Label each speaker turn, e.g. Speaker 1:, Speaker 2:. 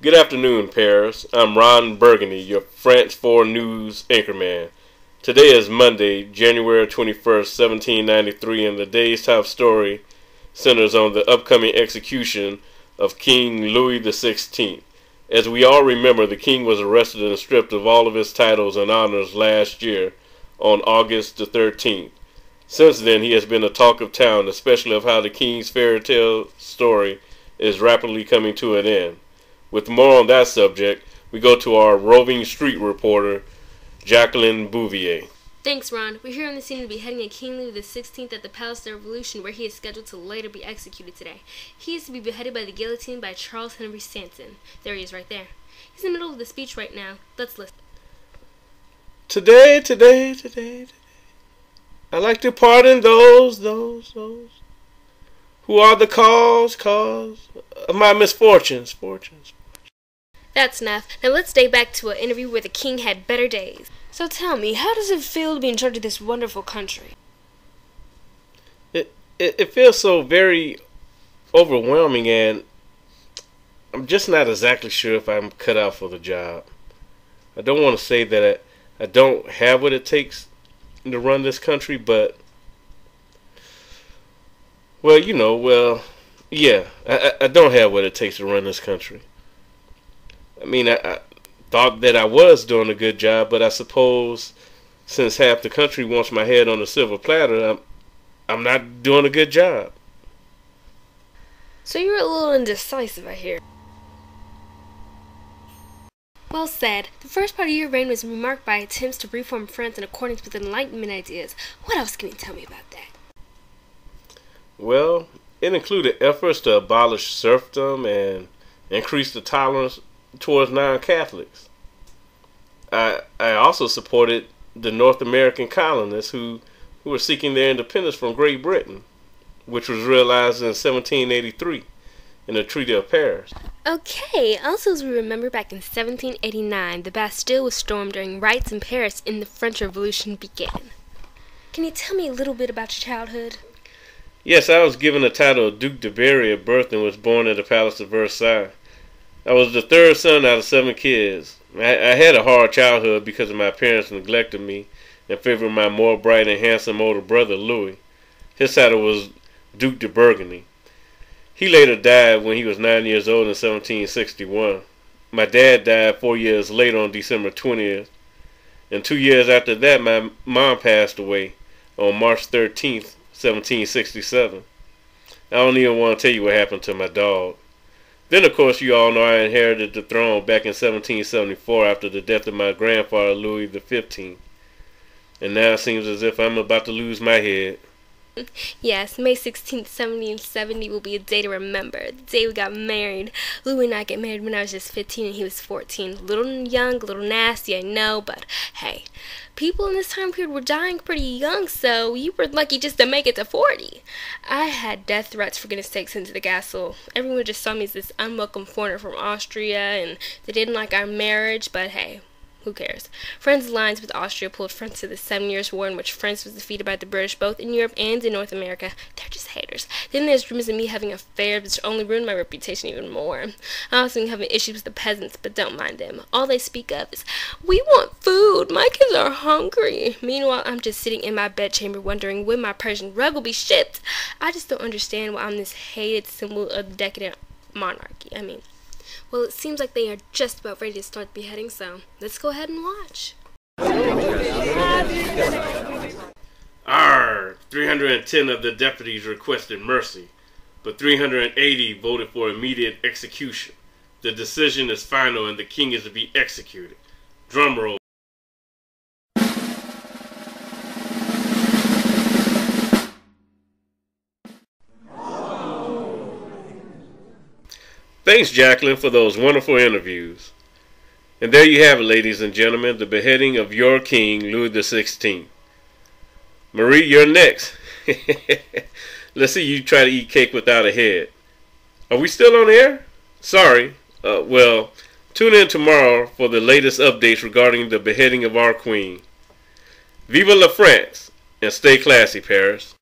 Speaker 1: Good afternoon, Paris. I'm Ron Burgundy, your France 4 News anchorman. Today is Monday, January 21st, 1793, and the day's top story centers on the upcoming execution of King Louis XVI. As we all remember, the king was arrested and stripped of all of his titles and honors last year on August the 13th. Since then, he has been the talk of town, especially of how the king's fairy tale story is rapidly coming to an end. With more on that subject, we go to our roving street reporter, Jacqueline Bouvier.
Speaker 2: Thanks, Ron. We're here on the scene of the beheading of King Louis XVI at the Palace of the Revolution, where he is scheduled to later be executed today. He is to be beheaded by the guillotine by Charles Henry Stanton. There he is right there. He's in the middle of the speech right now. Let's listen.
Speaker 1: Today, I'd like to pardon those who are the cause of my misfortunes.
Speaker 2: That's enough. Now let's stay back to an interview where the king had better days. So tell me, how does it feel to be in charge of this wonderful country?
Speaker 1: It feels so very overwhelming, and I'm just not exactly sure if I'm cut out for the job. I don't want to say that I don't have what it takes to run this country, but yeah, I don't have what it takes to run this country. I mean, I thought that I was doing a good job, but I suppose since half the country wants my head on a silver platter, I'm not doing a good job.
Speaker 2: So you're a little indecisive, I hear. Well said. The first part of your reign was remarked by attempts to reform France in accordance with Enlightenment ideas. What else can you tell me about that?
Speaker 1: Well, it included efforts to abolish serfdom and increase the tolerance towards non-Catholics. I also supported the North American colonists who were seeking their independence from Great Britain, which was realized in 1783 in the Treaty of Paris.
Speaker 2: Okay, also as we remember, back in 1789, the Bastille was stormed during riots in Paris and the French Revolution began. Can you tell me a little bit about your childhood?
Speaker 1: Yes, I was given the title of Duc de Berry at birth and was born at the Palace of Versailles. I was the third son out of 7 kids. I had a hard childhood because of my parents neglected me in favor of my more bright and handsome older brother, Louis. His title was Duc de Burgundy. He later died when he was 9 years old in 1761. My dad died 4 years later on December 20th. And 2 years after that, my mom passed away on March 13th, 1767. I don't even want to tell you what happened to my dog. Then, of course, you all know I inherited the throne back in 1774 after the death of my grandfather, Louis XV. And now it seems as if I'm about to lose my head.
Speaker 2: Yes, May 16th, 1770 will be a day to remember. The day we got married. Louis and I got married when I was just 15 and he was 14. A little young, a little nasty, I know, but hey, people in this time period were dying pretty young, so you were lucky just to make it to 40. I had death threats for getting stakes into the castle. Everyone just saw me as this unwelcome foreigner from Austria, and they didn't like our marriage, but hey, who cares? France's alliance with Austria pulled France to the 7 Years' War in which France was defeated by the British both in Europe and in North America. They're just haters. Then there's rumors of me having affairs which only ruined my reputation even more. I also been having issues with the peasants, but don't mind them. All they speak of is, we want food, my kids are hungry. Meanwhile, I'm just sitting in my bedchamber wondering when my Persian rug will be shipped. I just don't understand why I'm this hated symbol of the decadent monarchy. Well, it seems like they are just about ready to start the beheading, so let's go ahead and watch.
Speaker 1: 310 of the deputies requested mercy, but 380 voted for immediate execution. The decision is final and the king is to be executed. Drum roll. Thanks, Jacqueline, for those wonderful interviews. And there you have it, ladies and gentlemen, the beheading of your king, Louis XVI. Marie, you're next. Let's see you try to eat cake without a head. Are we still on air? Sorry. Well, tune in tomorrow for the latest updates regarding the beheading of our queen. Vive la France, and stay classy, Paris.